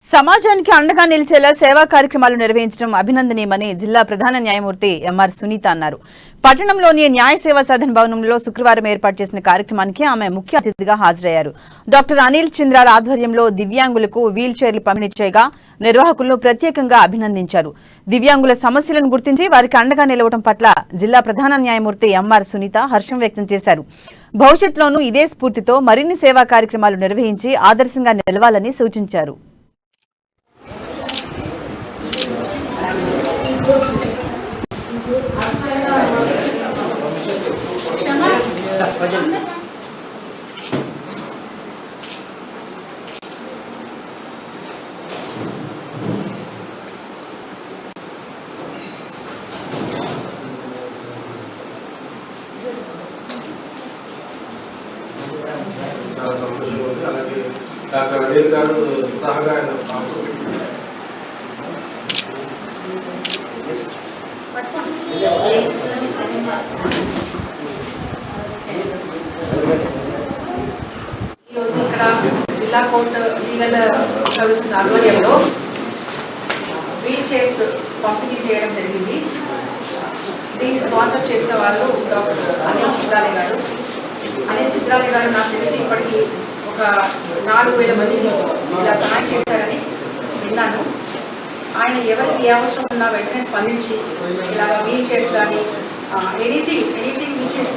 సమాజానికి అండగా నిలిచేలా సేవా కార్యక్రమాలు నిర్వహించడం అభినందనీయమని జిల్లా ప్రధాన న్యాయమూర్తి ఎంఆర్ సునీత అన్నారు. పట్టణంలోని న్యాయ సేవా సదన్ భవనంలో శుక్రవారం ఏర్పాటు చేసిన కార్యక్రమానికి ఆమె ముఖ్య అతిథిగా హాజరయ్యారు. డాక్టర్ అనిల్ చింద్రాల ఆధ్వర్యంలో దివ్యాంగులకు వీల్ చైర్లు పంపిణీ చేయగా నిర్వాహకులను ప్రత్యేకంగా అభినందించారు. దివ్యాంగుల సమస్యలను గుర్తించి వారికి అండగా నిలవడం పట్ల జిల్లా ప్రధాన న్యాయమూర్తి ఎంఆర్ సునీత హర్షం వ్యక్తం చేశారు. భవిష్యత్తులోనూ ఇదే స్ఫూర్తితో మరిన్ని సేవా కార్యక్రమాలు నిర్వహించి ఆదర్శంగా నిలవాలని సూచించారు. చాలా సంతోషంగా ఉంది. అలాగే డాక్టర్ అనిల్ గారు స్వతహాగా ఆయన ఈరోజు ఇక్కడ జిల్లా కోర్టు లీగల్ సర్వీసెస్ ఆధ్వర్యంలో వీల్ చైర్స్ పంపిణీ చేయడం జరిగింది. దీన్ని స్పాన్సర్ చేసిన వాళ్ళు డాక్టర్ అనిల్ చింద్రాలే గారు. అనిల్ చింద్రాలే గారు నాకు తెలిసి ఇప్పటికీ ఒక 4000 మందికి ఇలా సహాయం చేశారని విన్నాను. ఆయన ఎవరికి ఏ అవసరం ఉన్నా వెంటనే స్పందించి ఇలాగ వీల్ చైర్స్ కానీ ఎనీథింగ్ విచ్ ఇస్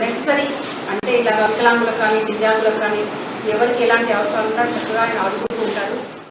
నెసరీ, అంటే ఇలాగ వికలాంగులకు కానీ దివ్యాంగులకు కానీ ఎవరికి ఎలాంటి అవసరాలు ఉన్నా చక్కగా ఆయన ఆదుకుంటూ ఉంటారు.